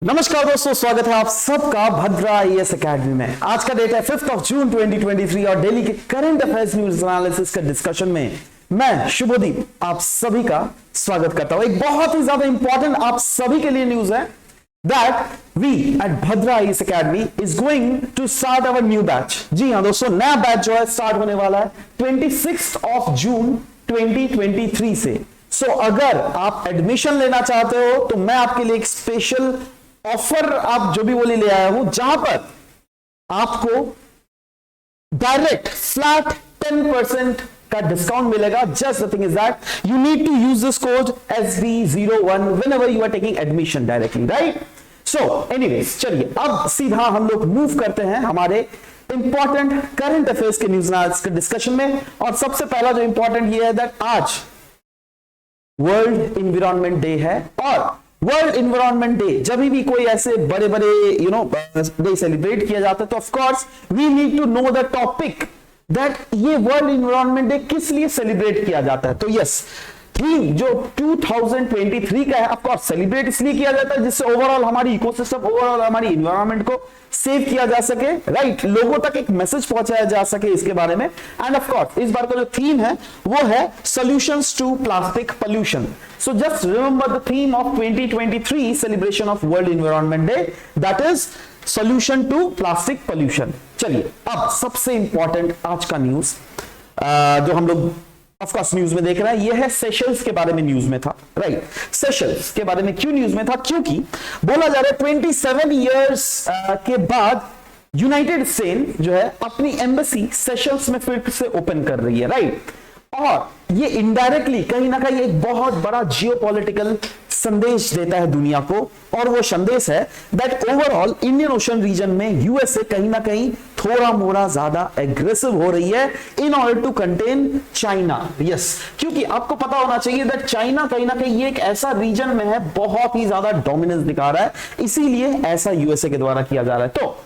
नमस्कार दोस्तों, स्वागत है आप सबका भद्रा आईएएस एकेडमी में। आज का डेट है 5 जून 2023 और डेली के करंट अफेयर्स न्यूज एनालिसिस के डिस्कशन में मैं शुभदीप आप सभी का स्वागत करता हूं। एक बहुत ही ज्यादा इंपॉर्टेंट आप सभी के लिए न्यूज है that we at Bhadra IAS academy is going to start our new batch. जी हां दोस्तों, नया बैच जो है स्टार्ट होने वाला है 26 जून 2023 से। सो अगर आप एडमिशन लेना चाहते हो तो मैं आपके लिए एक स्पेशल ऑफर आप जो भी बोली ले आया हूं, जहां पर आपको डायरेक्ट फ्लैट 10% का डिस्काउंट मिलेगा। Just the thing is that you need to use this code SV01 whenever you are taking admission directly, right? So anyways, चलिए अब सीधा हम लोग मूव करते हैं हमारे इंपॉर्टेंट करंट अफेयर्स के न्यूज के डिस्कशन में। और सबसे पहला जो इंपॉर्टेंट ये है दैट आज वर्ल्ड इन्वायरमेंट डे है। और वर्ल्ड इन्वायरमेंट डे जब भी कोई ऐसे बड़े बड़े डे सेलिब्रेट किया जाता है तो of course we need to know the topic that ये वर्ल्ड इन्वायरमेंट डे किस लिए सेलिब्रेट किया जाता है। तो यस, थीम जो 2023 का है, ऑफ कोर्स सेलिब्रेट इसलिए किया जाता है जिससे ओवरऑल हमारी इकोसिस्टम, ओवरऑल हमारी इन्वायरमेंट को सेव किया जा सके, राइट? लोगों तक एक मैसेज पहुंचाया जा सके इसके बारे में। एंड ऑफ कोर्स इस बार का जो थीम है वो है solutions to plastic pollution. So just remember the theme of 2023 celebration of World Environment Day, that is solution to plastic pollution. चलिए अब सबसे इंपॉर्टेंट आज का न्यूज जो हम लोग ऑफ कोर्स न्यूज में देख रहे हैं, ये है सेशल्स के बारे में न्यूज में था, राइट? सेशल्स के बारे में क्यों न्यूज में था? क्योंकि बोला जा रहा है 27 इयर्स के बाद यूनाइटेड स्टेट्स जो है अपनी एम्बेसी सेशल्स में फिर से ओपन कर रही है, राइट? और ये इनडायरेक्टली कहीं ना कहीं एक बहुत बड़ा जियोपॉलिटिकल संदेश देता है दुनिया को। और वो संदेश है that overall Indian Ocean region में यूएसए कहीं ना कहीं थोड़ा मोड़ा ज्यादा एग्रेसिव हो रही है in order to contain China. Yes, क्योंकि आपको पता होना चाहिए दैट चाइना कहीं ना कहीं ये एक ऐसा रीजन में है, बहुत ही ज्यादा डोमिनेंस दिखा रहा है, इसीलिए ऐसा यूएसए के द्वारा किया जा रहा है। तो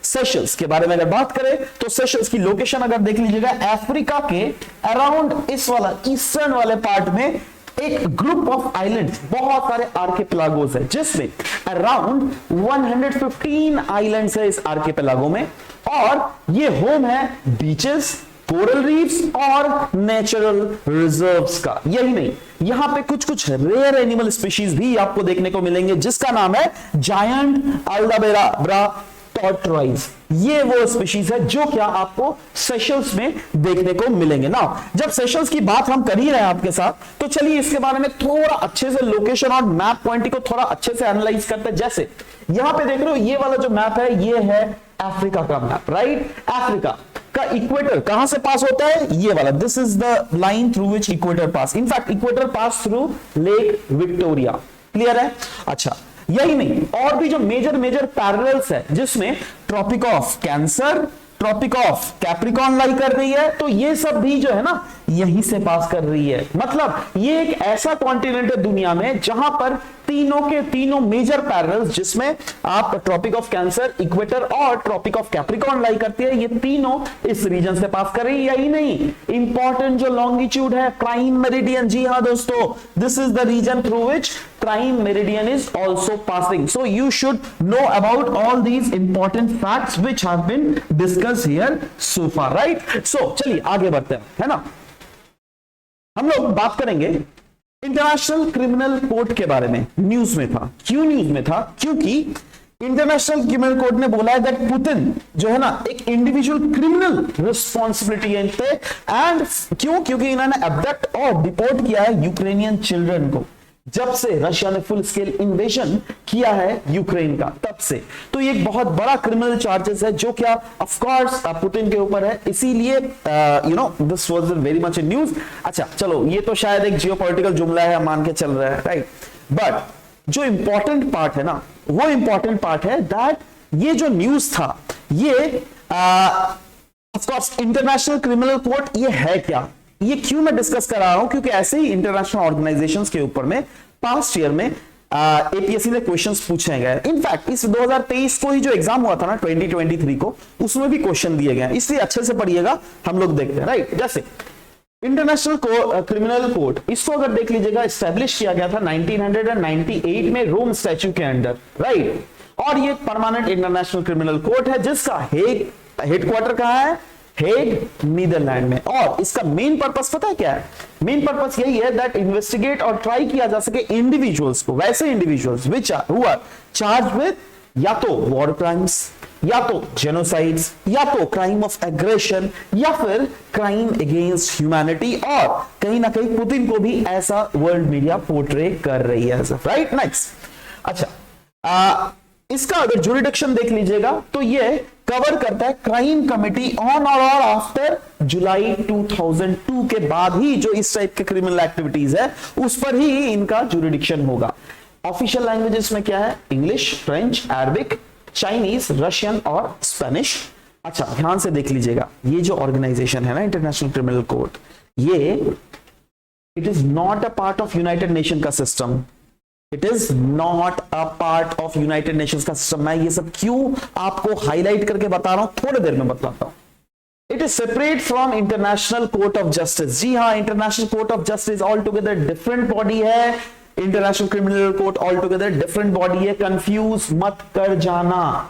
सेशल्स के बारे में अगर बात करें तो सेशल्स की लोकेशन अगर देख लीजिएगा, अफ्रीका के अराउंड इस वाला ईस्टर्न वाले पार्ट में एक ग्रुप ऑफ आइलैंड्स, बहुत सारे आर्किपेलागोस है जिसमें अराउंड 115 आइलैंड्स है इस आर्किपेलागो में। और ये होम है बीचेस, कोरल रीफ्स और नेचुरल रिजर्व्स का। यही नहीं, यहां पे कुछ रेयर एनिमल स्पीशीज भी आपको देखने को मिलेंगे जिसका नाम है जायंट अल्डाबेरा टॉर्टोइज। ये वो स्पीशीज है जो क्या आपको सेशल्स में देखने को मिलेंगे ना। जब सेशल्स की बात हम कर ही रहे हैं आपके साथ, तो चलिए इसके बारे में थोड़ा अच्छे से लोकेशन और मैप पॉइंट को थोड़ा अच्छे से एनालाइज करते हैं। जैसे यहां पे देख रहे हो, ये वाला जो मैप है ये है अफ्रीका का मैप, राइट? अफ्रीका का इक्वेटर कहां से पास होता है? ये वाला, this is the line through which equator pass. In fact equator pass through lake Victoria. Clear है? अच्छा, यही नहीं, और भी जो मेजर पैरेलल्स है जिसमें tropic of cancer, tropic of capricorn lie कर रही है, तो ये सब भी जो है ना यहीं से पास कर रही है। मतलब ये एक ऐसा कॉन्टिनेंट है दुनिया में जहां पर तीनों के तीनों मेजर पैरेलल्स, जिसमें आप ट्रॉपिक ऑफ कैंसर, इक्वेटर और ट्रॉपिक ऑफ कैप्रिकॉर्न लाई करती है, ये तीनों इस रीजन से पास कर रही है। यही नहीं, इंपॉर्टेंट जो लॉन्गिट्यूड है प्राइम मेरिडियन, जी हां दोस्तों, this is the region through which prime meridian is also passing. So you should know about all these important facts which have been discussed here so far, right? So चलिए आगे बढ़ते हैं, है ना? हम लोग बात करेंगे इंटरनेशनल क्रिमिनल कोर्ट के बारे में। न्यूज में था, क्यों न्यूज में था? क्योंकि इंटरनेशनल क्रिमिनल कोर्ट ने बोला है दैट पुतिन जो है ना एक इंडिविजुअल क्रिमिनल रिस्पॉन्सिबिलिटी है पे। एंड क्यों? क्योंकि इन्होंने अबडक्ट और डिपोर्ट किया है यूक्रेनियन चिल्ड्रन को जब से रशिया ने फुल स्केल इन्वेजन किया है यूक्रेन का, तब से। तो ये एक बहुत बड़ा क्रिमिनल चार्जेस है जो क्या ऑफ कोर्स पुतिन के ऊपर है, इसीलिए this was very much in news. अच्छा चलो, ये तो शायद एक जियोपॉलिटिकल जुमला है, मान के चल रहा है, राइट? बट जो इंपॉर्टेंट पार्ट है ना, वो इंपॉर्टेंट पार्ट है दैट ये जो न्यूज था ये of course international criminal court ये है क्या, ये क्यों मैं डिस्कस कर रहा हूं? क्योंकि ऐसे ही इंटरनेशनल ऑर्गेनाइजेशंस के ऊपर में पास्ट ईयर में एपीएससी ने क्वेश्चंस पूछे गए। इनफैक्ट इस 2023 को ही जो एग्जाम हुआ था ना 2023 को, उसमें भी क्वेश्चन दिए गए, इसलिए अच्छे से पढ़िएगा, हम लोग देखते हैं, राइट? जैसे इंटरनेशनल क्रिमिनल कोर्ट, इसको अगर देख लीजिएगा, स्टैब्लिश किया गया था 1998 में रोम स्टैच्यू के अंडर, राइट। और ये परमानेंट इंटरनेशनल क्रिमिनल कोर्ट है जिसका हेडक्वार्टर कहां है, हेग, नीदरलैंड में। और इसका मेन पर्पस पता है क्या है? मेन पर्पस यही है दैट इन्वेस्टिगेट और ट्राई किया जा सके इंडिविजुअल्स को, वैसे individuals which are charge with या तो वॉर क्राइम्स, या तो जेनोसाइड्स, या तो क्राइम ऑफ एग्रेशन, या फिर क्राइम अगेंस्ट ह्यूमैनिटी। और कहीं ना कहीं पुतिन को भी ऐसा वर्ल्ड मीडिया पोर्ट्रे कर रही है, राइट। नेक्स्ट, अच्छा, इसका अगर जुरिडिक्शन देख लीजिएगा तो ये कवर करता है क्राइम कमिटी ऑन और आफ्टर जुलाई 2002 के बाद ही जो इस टाइप के क्रिमिनल एक्टिविटीज है उस पर ही इनका जुरिडिक्शन होगा। ऑफिशियल लैंग्वेजेस में क्या है? English, French, Arabic, Chinese, Russian और स्पेनिश। अच्छा, ध्यान से देख लीजिएगा, ये जो ऑर्गेनाइजेशन है ना इंटरनेशनल क्रिमिनल कोर्ट, ये it is not a part of United Nation का सिस्टम। It is not a part of United Nations का सिस्टम। मैं ये सब क्यों आपको हाईलाइट करके बता रहा हूं, थोड़ी देर में बताता हूं। It is separate from international court of justice. जी हां, international court of justice all together different body है, international criminal court all together different body है, कंफ्यूज मत कर जाना।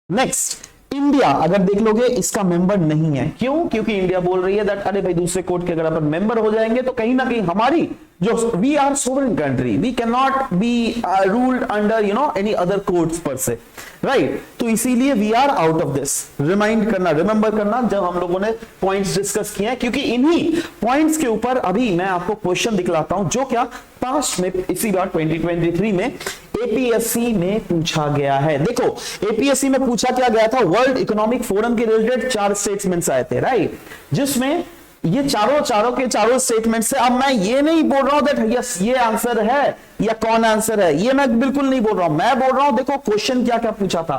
नेक्स्ट, इंडिया अगर देख लोगे इसका मेंबर नहीं है। क्यों? क्योंकि इंडिया बोल रही है दैट अरे भाई दूसरे कोर्ट के अगर अपन मेंबर हो जाएंगे तो कहीं ना कहीं हमारी जो we are sovereign country, we can not be ruled under any other courts पर से, राइट। तो इसीलिए we are out of this. Remind करना, रिमेंबर करना जब हम लोगों ने पॉइंट्स डिस्कस किए हैं, क्योंकि इन्हीं पॉइंट्स के ऊपर अभी मैं आपको क्वेश्चन दिखलाता हूं जो क्या पास्ट में इसी बार 2023 में एपीएससी में पूछा गया है। देखो एपीएससी में पूछा क्या गया था, वर्ल्ड इकोनॉमिक फोरम के रिलेटेड 4 स्टेटमेंट्स आए थे, राइट, जिसमें ये चारों स्टेटमेंट से, अब मैं ये नहीं बोल रहा हूं दैट यस ये आंसर है या कौन आंसर है, ये मैं बिल्कुल नहीं बोल रहा हूं। मैं बोल रहा हूं देखो क्वेश्चन क्या क्या पूछा था।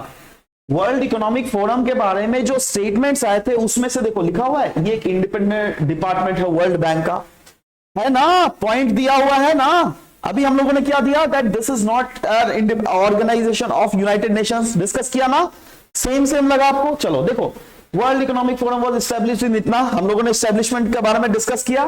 वर्ल्ड इकोनॉमिक फोरम के बारे में जो स्टेटमेंट्स आए थे उसमें से देखो लिखा हुआ है, ये एक इंडिपेंडेंट डिपार्टमेंट है वर्ल्ड बैंक का, है ना, पॉइंट दिया हुआ है ना। अभी हम लोगों ने क्या दिया that this is not organisation of United Nations, discuss किया ना, सेम लगा आपको। चलो देखो, World Economic Forum was established in इतना, हम लोगों ने एस्टैब्लिशमेंट के बारे में डिस्कस किया।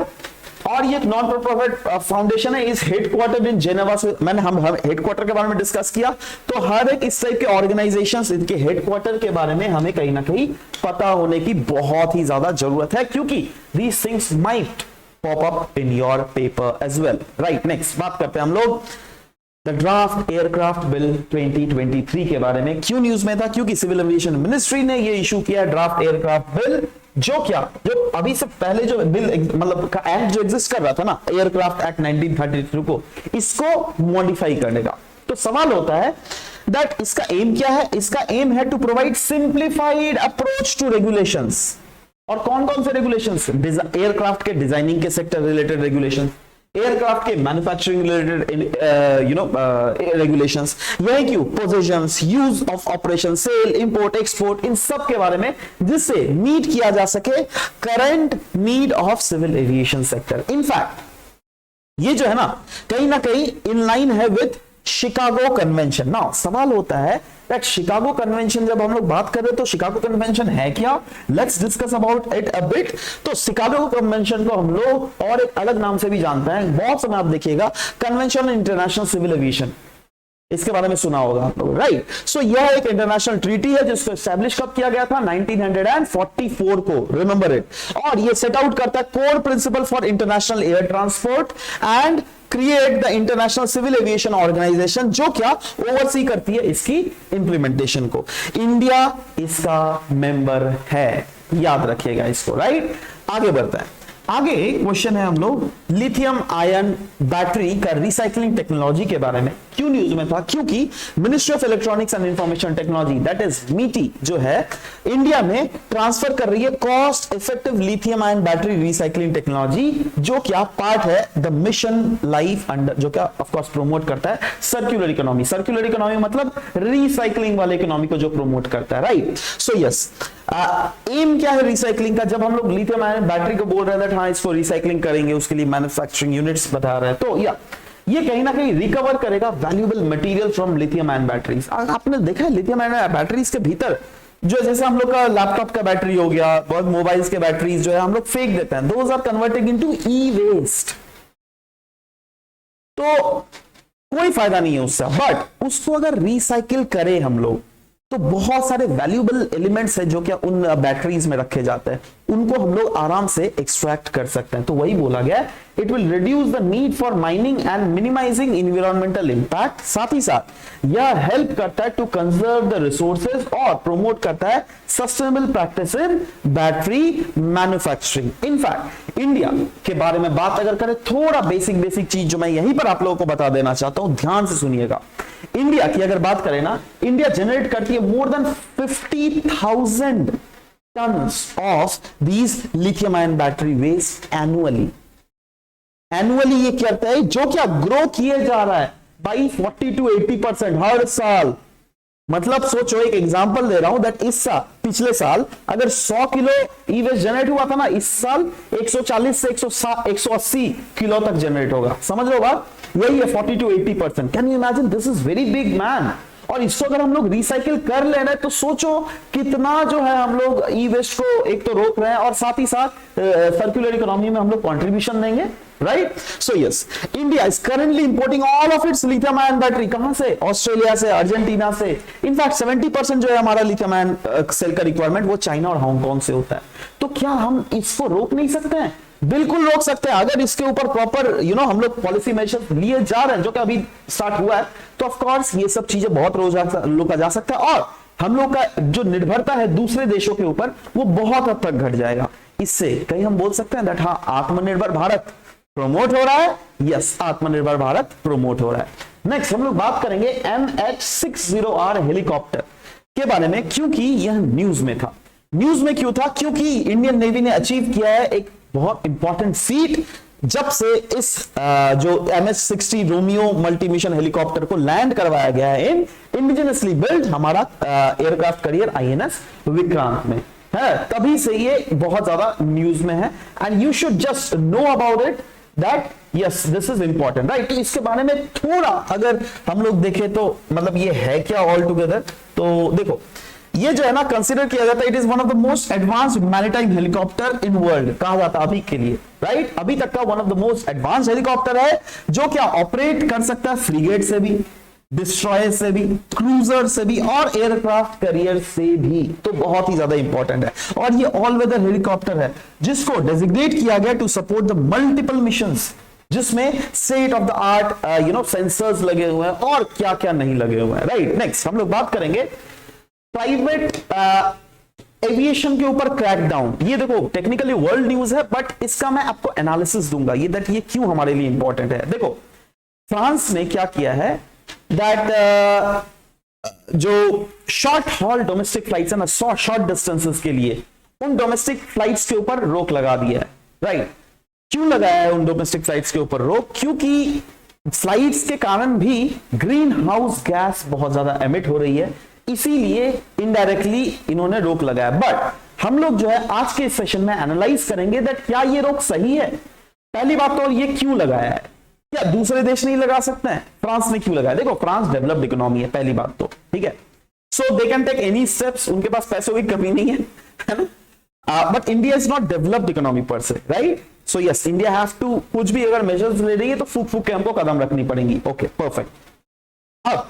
और ये नॉन प्रॉफिट फाउंडेशन है, इस हेडक्वार्टर इन जेनेवा से, मैंने हम हेडक्वार्टर के बारे में डिस्कस किया। तो हर एक इस टाइप के ऑर्गेनाइजेशंस, इनके हेडक्वार्टर के बारे में हमें कहीं ना कहीं पता होने की बहुत ही ज्यादा जरूरत है, क्योंकि these things might pop up in your paper as well, right. Next बात करते हैं हम लोग द ड्राफ्ट एयरक्राफ्ट बिल 2023 के बारे में। क्यों न्यूज में था? क्योंकि सिविल एविएशन मिनिस्ट्री ने ये इशू किया ड्राफ्ट एयरक्राफ्ट बिल, जो अभी से पहले जो बिल मतलब का एक्ट जो एग्जिस्ट कर रहा था ना, एयरक्राफ्ट एक्ट 1932 को, इसको मॉडिफाई करने का। तो सवाल होता है दैट इसका एम क्या है? इसका एम है to provide simplified approach to regulations. और कौन कौन से रेगुलेशंस? एयरक्राफ्ट के डिजाइनिंग के सेक्टर रिलेटेड रेगुलेशंस, एयरक्राफ्ट के मैन्युफैक्चरिंग रिलेटेड रेगुलेशंस, यही क्यों positions, use of operation, sale, import, export, इन सब के बारे में, जिससे मीट किया जा सके current need of civil aviation sector. In fact ये जो है ना कहीं इन लाइन है विद शिकागो कन्वेंशन। ना सवाल होता है दैट शिकागो कन्वेंशन, जब हम लोग बात कर रहे हैं तो शिकागो कन्वेंशन है क्या? Let's discuss about it a bit. तो शिकागो कन्वेंशन को हम लोग और एक अलग नाम से भी जानते हैं, बहुत समय आप देखिएगा, Convention on International Civil Aviation, इसके बारे में सुना होगा आप लोग, राइट। सो यह एक इंटरनेशनल ट्रीटी है जिसको एस्टैब्लिश कब किया गया था? 1944 को, रिमेंबर इट। और ये सेट आउट करता है core principle for international air transport and create the International Civil Aviation Organisation, जो क्या ओवरसी करती है इसकी इंप्लीमेंटेशन को। इंडिया इसका मेंबर है, याद रखिएगा इसको, राइट। आगे बढ़ता है, आगे क्वेश्चन है हम लोग लिथियम आयन बैटरी का रिसाइकलिंग टेक्नोलॉजी के बारे में। क्यों न्यूज में था? क्योंकि ministry of electronics and information technology that is मीटी जो है इंडिया में ट्रांसफर कर रही है cost effective lithium ion battery recycling technology, जो क्या पार्ट है द मिशन लाइफ अंडर, जो क्या ऑफ कोर्स प्रमोट करता है सर्कुलर इकोनॉमी। सर्कुलर इकोनॉमी मतलब रिसाइकलिंग वाले इकोनॉमी को जो प्रमोट करता है, राइट। सो यस, एम क्या है रिसाइकलिंग का? जब हम लोग लिथियम आयन बैटरी को बोल रहे हैं हाँ इसको रिसाइकलिंग करेंगे, उसके लिए मैन्युफैक्चरिंग यूनिट्स बता रहे हैं, तो या ये कहीं ना कहीं रिकवर करेगा valuable material from lithium ion batteries. आपने देखा है लिथियम आयन बैटरीज के भीतर जो जैसे हम लोग का लैपटॉप का बैटरी हो गया, बहुत मोबाइल्स के बैटरीज जो है हम लोग फेंक देते हैं, those are converted into e waste. तो कोई फायदा नहीं है उससे, बट उसको अगर रिसाइकिल करें हम लोग तो बहुत सारे वैल्यूएबल एलिमेंट्स है जो क्या उन बैटरीज में रखे जाते हैं, उनको हम लोग आराम से एक्सट्रैक्ट कर सकते हैं। तो वही बोला गया है, it will reduce the need for mining and minimising environmental impact. साथ ही साथ यह हेल्प करता है टू कंजर्व द रिसोर्सेज और प्रोमोट करता है sustainable practice in battery manufacturing. In fact India के बारे में बात अगर करें, थोड़ा बेसिक चीज जो मैं यहीं पर आप लोगों को बता देना चाहता हूं, ध्यान से सुनिएगा। इंडिया की अगर बात करें ना, इंडिया जनरेट करती है more than 50,000 tons of these lithium ion battery waste annually। ये कहता है जो क्या ग्रो किए जा रहा है बाई 40 to 80% हर साल। मतलब सोचो, एक एग्जांपल दे रहा हूं दैट इस साल, पिछले साल अगर 100 किलो ई वेस्ट जनरेट हुआ था ना, इस साल 140 से 180 किलो तक जनरेट होगा। समझ लो बात, यही है 40 to 80%। Can you imagine, this is very big man. और इसको अगर हम लोग रिसाइकिल कर ले रहे तो सोचो कितना जो है हम लोग ई वेस्ट को एक तो रोक रहे हैं और साथ ही साथ सर्कुलर इकोनॉमी में हम लोग कंट्रीब्यूशन देंगे, right. So yes, India is currently importing all of its lithium ion battery. कहां से? ऑस्ट्रेलिया से, अर्जेंटीना से। इनफैक्ट 70% जो है हमारा लिथियम आयन सेल का रिक्वायरमेंट वो चाइना और हांगकांग से होता है। तो क्या हम इसको रोक नहीं सकते हैं? बिल्कुल रोक सकते हैं, अगर इसके ऊपर प्रॉपर हम लोग पॉलिसी मेजर्स लिए जा रहे हैं, जो कि अभी स्टार्ट हुआ है। तो ऑफ कोर्स ये सब चीजें बहुत रोका जा सकता है और हम लोग का जो निर्भरता है दूसरे देशों के ऊपर वो बहुत हद तक घट जाएगा। इससे कहीं हम बोल सकते हैं दैट हाँ, आत्मनिर्भर भारत प्रमोट हो रहा है। यस, आत्मनिर्भर भारत प्रमोट हो रहा है। नेक्स्ट हम लोग बात करेंगे MH60R हेलीकॉप्टर के बारे में, क्योंकि यह न्यूज में था। न्यूज में क्यों था? क्योंकि इंडियन नेवी ने अचीव किया है एक बहुत इंपॉर्टेंट फीट, जब से इस जो MH60 Romeo multi mission helicopter को लैंड करवाया गया है इन इंडिजिनसली बिल्ड हमारा एयरक्राफ्ट कैरियर INS विक्रांत में है, तभी से ये बहुत ज्यादा न्यूज में है। And you should just know about it that yes this is important, right. तो इसके बारे में थोड़ा अगर हम लोग देखें तो मतलब ये है क्या ऑल टुगेदर, तो देखो ये जो है ना कंसीडर किया जाता है, it is one of the most advanced maritime helicopter in world कहा जाता है अभी के लिए, राइट। अभी तक का one of the most advanced helicopter है जो क्या ऑपरेट कर सकता है फ्रीगेट से भी, डिस्ट्रॉयर से भी, क्रूजर से भी और एयरक्राफ्ट कैरियर से भी। तो बहुत ही ज्यादा इंपॉर्टेंट है और ये ऑल वेदर हेलीकॉप्टर है जिसको डेजिग्नेट किया गया to support the multiple missions, जिसमें state of the art sensors लगे हुए हैं और क्या क्या नहीं लगे हुए हैं, राइट। नेक्स्ट हम लोग बात करेंगे प्राइवेट एविएशन के ऊपर क्रैकडाउन। ये देखो टेक्निकली वर्ल्ड न्यूज है बट इसका मैं आपको एनालिसिस दूंगा ये दैट ये क्यों हमारे लिए इंपॉर्टेंट है। देखो फ्रांस ने क्या किया है दैट जो शॉर्ट हॉल डोमेस्टिक फ्लाइट्स है ना, शॉर्ट डिस्टेंसेस के लिए उन डोमेस्टिक फ्लाइट्स के ऊपर रोक लगा दिया है, राइट। क्यों लगाया है उन डोमेस्टिक फ्लाइट्स के ऊपर रोक? क्योंकि फ्लाइट्स के कारण भी ग्रीन हाउस गैस बहुत ज्यादा एमिट हो रही है, इसीलिए इनडायरेक्टली इन्होंने रोक लगाया। बट हम लोग जो है आज के सेशन में एनालाइज करेंगे दैट क्या ये रोक सही है। पहली बात तो ये क्यों लगाया है, क्या दूसरे देश नहीं लगा सकते हैं? फ्रांस ने क्यों लगाया? देखो फ्रांस डेवलप्ड इकोनॉमी है पहली बात तो, ठीक है, so they can take any steps, उनके पास पैसों की कमी नहीं है ना। But India is not developed economy per से, right. So yes, India have to कुछ भी अगर मेजर्स ले रही है तो फूक फूक के हमको कदम रखनी पड़ेंगी। Okay perfect. अब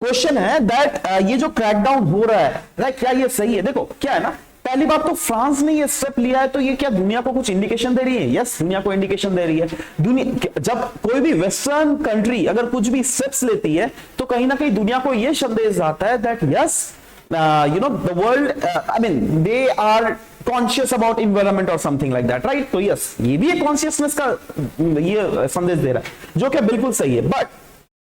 क्वेश्चन है दैट ये जो क्रैकडाउन हो रहा है राइट, क्या ये सही है? देखो क्या है ना, पहली बात तो फ्रांस ने ये स्टेप लिया है तो ये क्या दुनिया को कुछ इंडिकेशन दे रही है? यस, दुनिया को इंडिकेशन दे रही है। दुनिया जब कोई भी वेस्टर्न कंट्री अगर कुछ भी स्टेप्स लेती है तो कहीं ना कहीं दुनिया को ये संदेश आता है that yes the world I mean they are conscious about environment or something like that, right? तो yes, ये भी एक कॉन्शियसनेस का ये संदेश दे रहा है जो कि बिल्कुल सही है। बट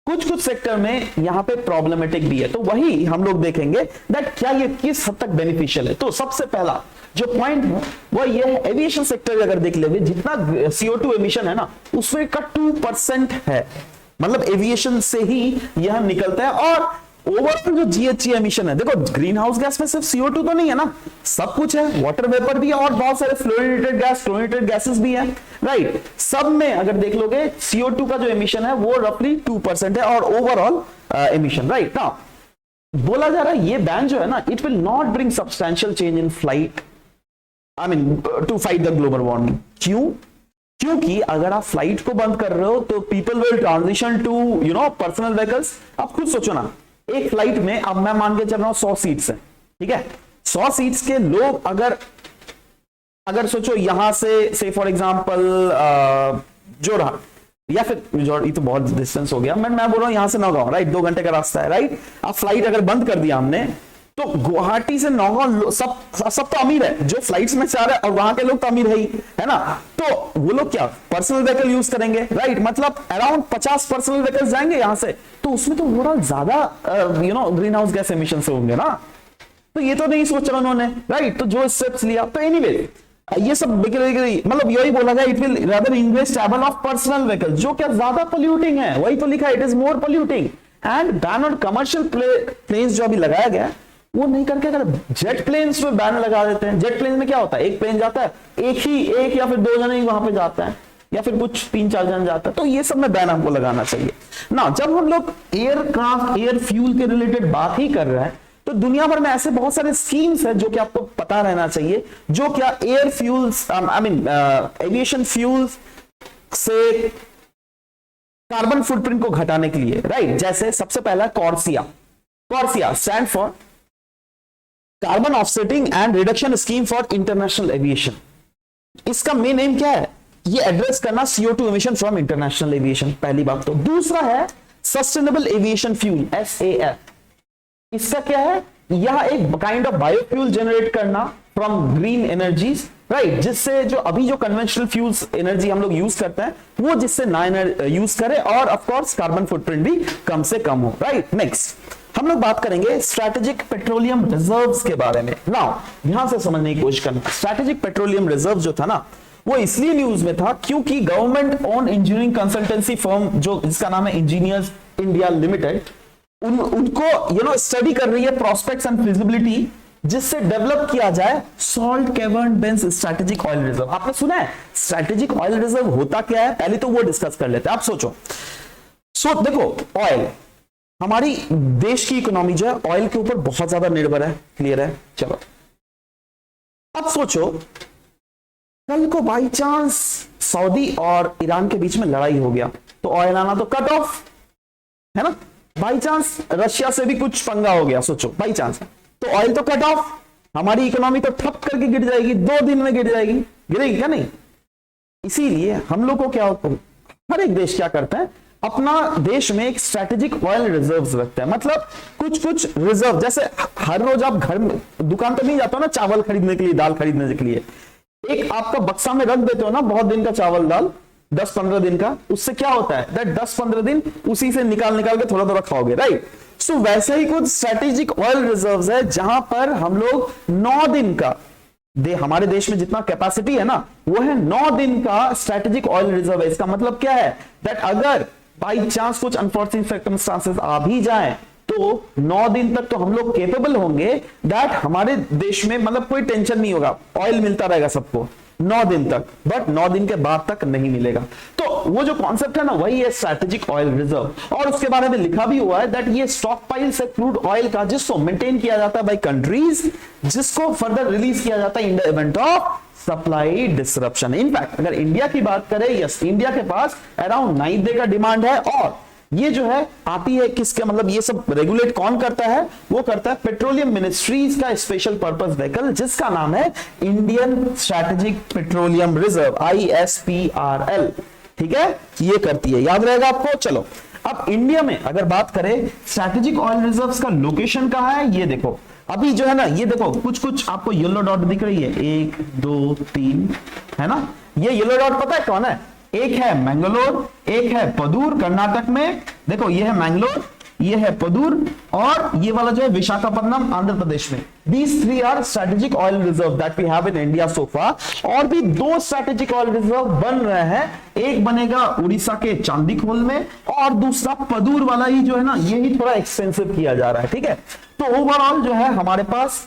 कुछ सेक्टर में यहां पे प्रॉब्लमेटिक भी है, तो वही हम लोग देखेंगे दैट क्या ये किस हद तक बेनिफिशियल है। तो सबसे पहला जो पॉइंट है वो ये है, एविएशन सेक्टर अगर देख लेंगे जितना CO2 एमिशन है ना उसमें का 2% है, मतलब एविएशन से ही यह निकलता है। और ओवरऑल जो GHG एमिशन है, देखो ग्रीन हाउस गैस में सिर्फ CO2 तो नहीं है ना, सब कुछ है, वाटर वेपर भी है और बहुत सारे फ्लोरिनेटेड गैस, क्लोरिनेटेड गैसेस भी है, राइट। सब में अगर देख लोगे CO2 का जो एमिशन है वो रफली 2% है और ओवरऑल एमिशन, राइट। नाउ बोला जा रहा है ये बैन जो है ना, it will not bring substantial change in flight, I mean to fight the global warming. क्यों? क्योंकि अगर आप फ्लाइट को बंद कर रहे हो तो people will transition to personal vehicles. आप खुद सोचो ना, एक फ्लाइट में अब मैं मान के चल रहा हूं 100 सीट्स हैं, ठीक है, 100 सीट्स के लोग अगर सोचो यहां से फॉर एग्जांपल जोरहाट या फिर ये तो बहुत डिस्टेंस हो गया, मैं बोल रहा हूं यहां से नौगांव, राइट, 2 घंटे का रास्ता है, राइट। अब फ्लाइट अगर बंद कर दिया हमने तो गुवाहाटी से नौगांव सब तो अमीर है जो फ्लाइट्स में से आ रहे हैं, और वहां के लोग तो अमीर है ही, है ना। तो वो लोग क्या पर्सनल व्हीकल यूज करेंगे, राइट, मतलब अराउंड 50 पर्सनल व्हीकल जाएंगे यहां से, तो उसमें तो ओवरऑल ज्यादा ग्रीन हाउस गैस एमिशन से होंगे ना। तो ये तो नहीं सोचा उन्होंने, राइट। तो जो स्टेप्स लिया, तो एनीवे ये सब मतलब यही बोला गया, it will rather increase travel of personal vehicle, जो क्या ज्यादा पोल्यूटिंग है, वही तो लिखा है, it is more polluting. And ban on commercial planes जो अभी लगाया गया वो नहीं करके अगर जेट प्लेन्स पे बैन लगा देते हैं। जेट प्लेन में क्या होता है, एक प्लेन जाता है, एक या फिर 2 जने ही वहां पे जाता है, या फिर कुछ 3-4 जन जाता है, तो ये सब में बैन हमको लगाना चाहिए ना। जब हम लोग एयरक्राफ्ट एयर फ्यूल के रिलेटेड बात ही कर रहे हैं, तो दुनिया भर में ऐसे बहुत सारे स्कीम्स हैं जो कि आपको पता रहना चाहिए, जो क्या air fuels I mean aviation fuels से कार्बन फुटप्रिंट को घटाने के लिए, राइट। जैसे सबसे पहला CORSIA stand for carbon offsetting and reduction scheme for international aviation. इसका मेन एम क्या है, ये एड्रेस करना CO2 emission from international aviation, पहली बात। तो दूसरा है सस्टेनेबल एविएशन फ्यूल SAF। इसका क्या है, यह एक काइंड ऑफ बायोफ्यूल जनरेट करना फ्रॉम ग्रीन एनर्जीज, राइट, जिससे जो अभी जो कन्वेंशनल फ्यूल्स एनर्जी हम लोग यूज करते हैं वो जिससे ना यूज करे, और ऑफ कोर्स कार्बन फुटप्रिंट भी कम से कम हो, राइट। नेक्स्ट हम लोग बात करेंगे स्ट्रेटेजिक पेट्रोलियम रिजर्व्स के बारे में। नाउ ध्यान से समझने की कोशिश करना, स्ट्रेटेजिक पेट्रोलियम रिजर्व जो था ना, वो इसलिए न्यूज में था क्योंकि government on engineering consultancy firm जो जिसका नाम है इंजीनियर्स इंडिया लिमिटेड, उनको स्टडी कर रही है प्रोस्पेक्ट्स एंड फिजिबिलिटी, जिससे डेवलप किया जाए salt cavern Benz strategic oil reserve. आपने सुना है स्ट्रेटेजिक ऑयल रिजर्व होता क्या है, पहले तो वो डिस्कस कर लेते हैं। आप सोचो, देखो ऑयल, हमारी देश की इकोनॉमी जो है ऑयल के ऊपर बहुत ज्यादा निर्भर है, क्लियर है। चलो अब सोचो, कल को बाई चांस सऊदी और ईरान के बीच में लड़ाई हो गया, तो ऑयल आना तो कट ऑफ है ना। बाई चांस रशिया से भी कुछ पंगा हो गया, सोचो बाई चांस, तो ऑयल तो कट ऑफ, हमारी इकोनॉमी तो ठप करके गिर जाएगी, 2 दिन में गिर जाएगी, गिरेगी क्या नहीं। इसीलिए हम लोग को क्या होता है, हर एक देश क्या करता है, अपना देश में एक स्ट्रेटेजिक ऑयल रिजर्व्स रखता है। मतलब कुछ रिजर्व, जैसे हर रोज आप घर में दुकान पर नहीं जाते हो ना चावल खरीदने के लिए, दाल खरीदने के लिए, एक आपका बक्सा में रख देते हो ना बहुत दिन का चावल दाल, 10-15 दिन का, उससे क्या होता है दैट 10-15 दिन उसी से निकाल के थोड़ा थोड़ा खाओगे, राइट। सो वैसे ही कुछ स्ट्रेटेजिक ऑयल रिजर्व्स है जहां पर हम लोग 9 दिन का हमारे देश में जितना कैपेसिटी है ना, वो है 9 दिन का स्ट्रेटेजिक ऑयल रिजर्व है। इसका मतलब क्या है दैट अगर बाई चांस कुछ अनफॉर्चुनेट सर्कमस्टांसेस आ भी जाए तो 9 दिन तक तो हम लोग केपेबल होंगे दैट हमारे देश में मतलब कोई टेंशन नहीं होगा, ऑयल मिलता रहेगा सबको 9 दिन तक, बट 9 दिन के बाद तक नहीं मिलेगा। तो वो जो कॉन्सेप्ट है ना, वही है स्ट्रेटेजिक ऑयल रिजर्व। और उसके बारे में लिखा भी हुआ है दैट ये स्टॉक पाइल्स है क्रूड ऑयल का, जिसको मेंटेन किया जाता है बाय कंट्रीज, जिसको फर्दर रिलीज किया जाता है in the event of supply disruption. In fact अगर इंडिया की बात करें, यस, इंडिया के पास अराउंड 9 डे का डिमांड है, और ये जो है आती है किसके, मतलब ये सब रेगुलेट कौन करता है, वो करता है पेट्रोलियम मिनिस्ट्रीज का स्पेशल पर्पस व्हीकल, जिसका नाम है Indian strategic petroleum reserve, ISPRL, ठीक है, ये करती है, याद रहेगा आपको। चलो अब इंडिया में अगर बात करें स्ट्रेटेजिक ऑयल रिजर्व्स का लोकेशन कहां है, ये देखो अभी जो है ना, ये देखो कुछ आपको येलो डॉट दिख रही है, 1 2 3 है ना। ये येलो डॉट पता है कौन है, एक है मैंगलोर, एक है पदूर कर्नाटक में, देखो ये है मैंगलोर, ये है पदूर, और ये वाला जो है विशाखापट्टनम आंध्र प्रदेश में। These 3 are strategic oil reserve that we have in India so far। और भी 2 स्ट्रेटेजिक ऑयल रिजर्व बन रहे हैं, एक बनेगा उड़ीसा के चांदीखोल में, और दूसरा पदूर वाला ही जो है ना, ये ही थोड़ा एक्सपेंसिव किया जा रहा है, ठीक है। तो ओवरऑल जो है हमारे पास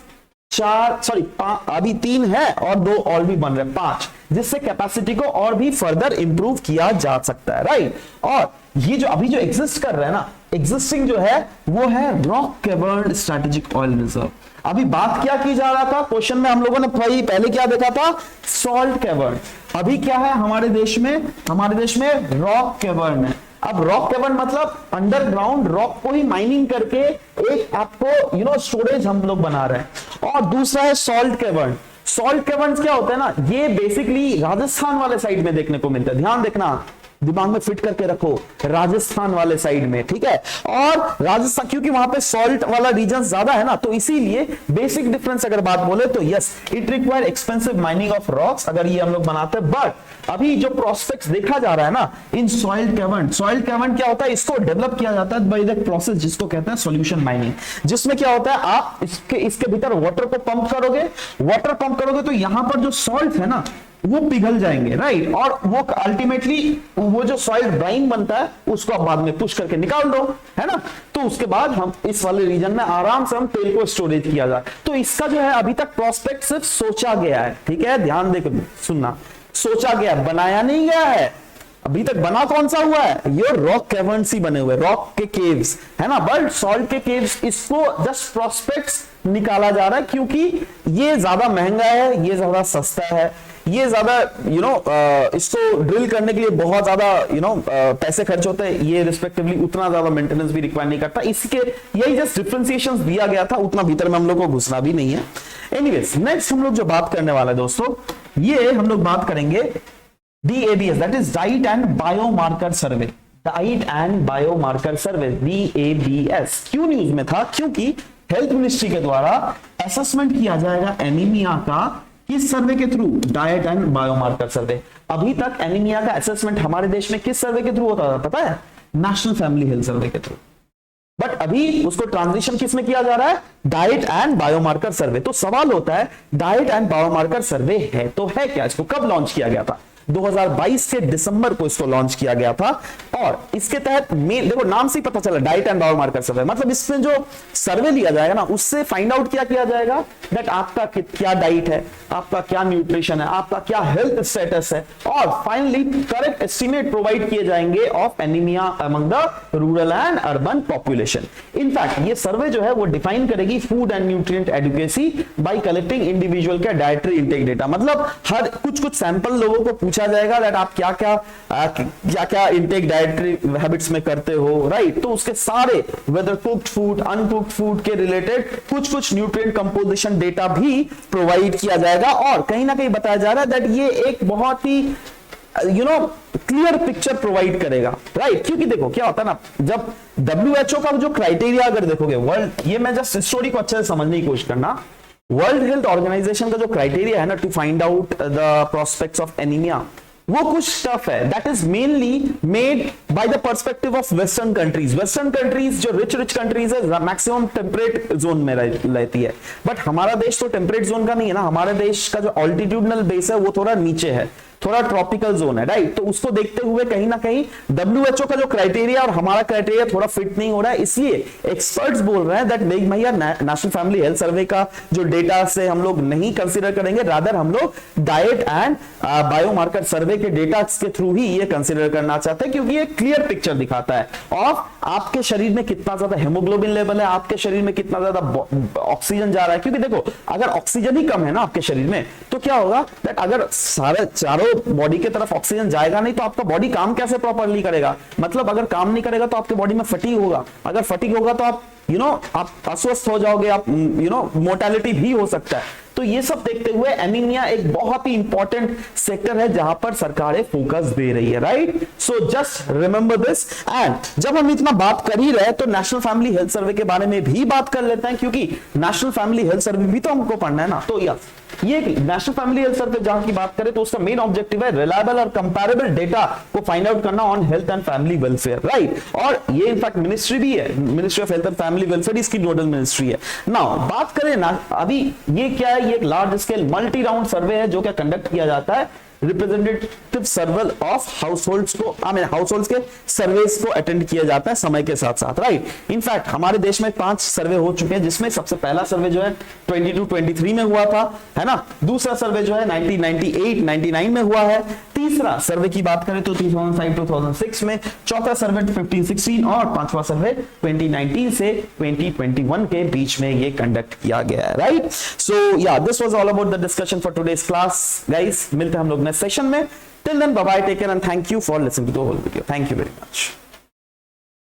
अभी 3 है और 2 और भी बन रहे हैं, 5। जिससे कैपेसिटी को और भी फर्दर इंप्रूव किया जा सकता है, राइट। और ये जो अभी जो एग्जिस्ट कर रहा है ना, एग्जिस्टिंग जो है वो है रॉक केवर्ड स्ट्रेटेजिक ऑयल रिजर्व। अभी बात क्या की जा रहा था क्वेश्चन में, हम लोगों ने पहले क्या देखा था, सॉल्ट केवर्ड। अभी क्या है हमारे देश में, हमारे देश में रॉक केवर्ड है। अब रॉक केवर्ड मतलब अंडरग्राउंड रॉक को ही माइनिंग करके एक आपको स्टोरेज हम लोग बना रहे हैं। और दूसरा है सॉल्ट केवर्ड। सॉल्ट केवर्ड क्या होता है ना, ये बेसिकली राजस्थान वाले साइड में देखने को मिलता है, ध्यान देखना, दिमाग में फिट करके रखो, राजस्थान वाले साइड में, ठीक है। और राजस्थान क्योंकि वहां पे सॉल्ट वाला रीजन ज्यादा है ना, तो इसीलिए बेसिक डिफरेंस अगर बात बोले तो yes, it require expensive mining of rocks, अगर ये हम लोग बनाते हैं। बट अभी जो प्रोस्पेक्ट्स देखा जा रहा है ना इन सॉइल केवर्ड, सॉइल केवर्ड क्या होता है, इसको डेवलप किया जाता है बाय द प्रोसेस जिसको कहते हैं सॉल्यूशन माइनिंग, जिसमें क्या होता है आप इसके भीतर वाटर को पंप करोगे तो यहां पर जो सॉल्ट है ना वो पिघल जाएंगे, राइट। और वो अल्टीमेटली वो जो सॉइल ब्राइन बनता है उसको आप बाद में पुश करके निकाल दो, है ना। तो उसके बाद हम इस वाले रीजन में आराम से हम तेल को स्टोरेज किया जाए। तो इसका जो है अभी तक प्रोस्पेक्ट सिर्फ सोचा गया है, ठीक है, ध्यान देकर सुनना, सोचा गया, बनाया नहीं गया है। अभी तक बना कौन सा हुआ है, ये रॉक कैवर्न्स ही बने हुए, रॉक के केव्स, है ना। बट सॉल्ट के केव्स, इसको जस्ट प्रोस्पेक्ट्स निकाला जा रहा है क्योंकि ये ज्यादा महंगा है, ये ज्यादा सस्ता है, ये ज्यादा इसको ड्रिल करने के लिए बहुत ज्यादा पैसे खर्च होते हैं, ये रिस्पेक्टिवली उतना ज्यादा मेंटेनेंस भी रिक्वायर नहीं करता। इसके यही जस्ट डिफरेंशिएशंस दिया गया था, उतना भीतर में हम लोग को घुसना भी नहीं है। एनीवेज नेक्स्ट हम लोग जो बात करने वाले दोस्तों, ये हम लोग बात करेंगे DABS, that is diet and biomarker survey. Diet and biomarker survey, DABS क्यों न्यूज में था, क्योंकि हेल्थ मिनिस्ट्री के द्वारा असेसमेंट किया जाएगा एनीमिया का, किस सर्वे के थ्रू, डाइट एंड बायोमार्कर सर्वे। अभी तक एनीमिया का असेसमेंट हमारे देश में किस सर्वे के थ्रू होता था पता है, नेशनल फैमिली हेल्थ सर्वे के थ्रू। बट अभी उसको ट्रांजिशन किस में किया जा रहा है, डाइट एंड बायोमार्कर सर्वे। तो सवाल होता है डाइट एंड बायोमार्कर सर्वे है तो है क्या, इसको कब लॉन्च किया गया था, 2022 के दिसंबर को इसको लॉन्च किया गया था। और इसके तहत देखो नाम से ही पता चला डाइट एंड बायोमार्कर सर्वे, मतलब इसमें जो सर्वे लिया जाएगा ना उससे फाइंड आउट क्या किया जाएगा, दैट आपका क्या डाइट है, आपका क्या न्यूट्रिशन है, आपका क्या हेल्थ स्टेटस है, और फाइनली करेक्ट एस्टिमेट प्रोवाइड किए जाएंगे of anaemia among the rural and urban population. In fact ये सर्वे जो है वो डिफाइन करेगी food and nutrient adequacy bye collecting individual का डाइटरी इंटेक डेटा, मतलब हर कुछ सैंपल लोगों को पूछा जाएगा दैट आप क्या क्या इंटेक डाइटरी हैबिट्स में करते हो, राइट। तो उसके सारे whether cooked food uncooked food के रिलेटेड कुछ न्यूट्रिएंट कंपोजिशन डेटा भी प्रोवाइड किया जाएगा। और कहीं ना कहीं बताया जा रहा है दैट ये एक बहुत ही क्लियर पिक्चर प्रोवाइड करेगा, राइट। क्योंकि देखो क्या होता है ना, जब WHO का जो क्राइटेरिया अगर देखोगे वर्ल्ड, ये मैं जस्ट स्टोरी को अच्छे से समझने की कोशिश करना, वर्ल्ड हेल्थ ऑर्गेनाइजेशन का जो क्राइटेरिया है ना to find out the prospects of anaemia, वो कुछ टफ है। That is mainly made by the perspective of western countries. Western countries जो रिच कंट्रीज है मैक्सिमम टेम्परेट जोन में रहती है, बट हमारा देश तो टेम्परेट जोन का नहीं है ना, हमारे देश का जो ऑल्टीट्यूडनल बेस है वो थोड़ा नीचे है, थोड़ा ट्रॉपिकल जोन है, राइट। तो उसको देखते हुए कहीं ना कहीं WHO का जो क्राइटेरिया और हमारा क्राइटेरिया थोड़ा फिट नहीं हो रहा है, इसलिए एक्सपर्ट्स बोल रहे हैं दैट भैया नेशनल फैमिली हेल्थ सर्वे का जो डेटा से हम लोग नहीं कंसीडर करेंगे, रादर हम लोग डाइट एंड बायोमार्कर सर्वे के डेटा के थ्रू ही ये कंसीडर करना चाहते हैं, क्योंकि ये क्लियर पिक्चर दिखाता है और आपके शरीर में कितना ज्यादा हेमोग्लोबिन लेवल है, आपके शरीर में कितना ज्यादा ऑक्सीजन जा रहा है। क्योंकि देखो अगर ऑक्सीजन ही कम है ना आपके शरीर में तो क्या होगा दैट अगर सारे चारों बॉडी की तरफ ऑक्सीजन जाएगा नहीं तो आपका बॉडी काम कैसे प्रॉपर्ली करेगा, मतलब अगर काम नहीं करेगा तो आपके बॉडी में फटीग होगा, अगर फटीग होगा तो आप आप अस्वस्थ हो जाओगे, आप मोर्टेलिटी भी हो सकता है। तो ये सब देखते हुए एनीमिया एक बहुत ही इंपॉर्टेंट सेक्टर है जहां पर सरकारें फोकस दे रही है, right. So just remember this. And जब हम इतना बात कर ही रहे तो नेशनल फैमिली हेल्थ सर्वे के बारे में भी बात कर लेते हैं, क्योंकि नेशनल फैमिली हेल्थ सर्वे भी तो हमको पढ़ना है ना। तो यस, ये नेशनल फैमिली हेल्थ सर्वे जहां की बात करें तो उसका मेन ऑब्जेक्टिव है रिलायबल और कंपैरेबल डेटा को फाइंड आउट करना on health and family welfare, right. और ये इनफैक्ट मिनिस्ट्री भी है, ministry of health and family welfare इसकी नोडल मिनिस्ट्री है। नाउ बात करें ना, अभी ये क्या है, ये एक लार्ज स्केल मल्टी राउंड सर्वे है जो कि कंडक्ट किया जाता है रिप्रेजेंटेटिव सर्वे ऑफ हाउसहोल्ड्स को, हाउसहोल्ड्स के सर्वेस को अटेंड किया जाता है समय के साथ साथ, राइट। इनफैक्ट हमारे देश में 5 सर्वे हो चुके हैं, जिसमें सबसे पहला सर्वे जो है 22-23 में हुआ था, है ना। दूसरा सर्वे जो है 1998-99 में हुआ है। तीसरा सर्वे की बात करें तो 2005-2006 में, चौथा सर्वे 15-16 और पांचवा सर्वे 2019 से 2021 के बीच में ये कंडक्ट किया गया है, right. So yeah this was all about the discussion for today's class guys. मिलते हैं हम लोग नेक्स्ट सेशन में। Till then bye bye, take care and thank you for listening to the whole video. Thank you very much.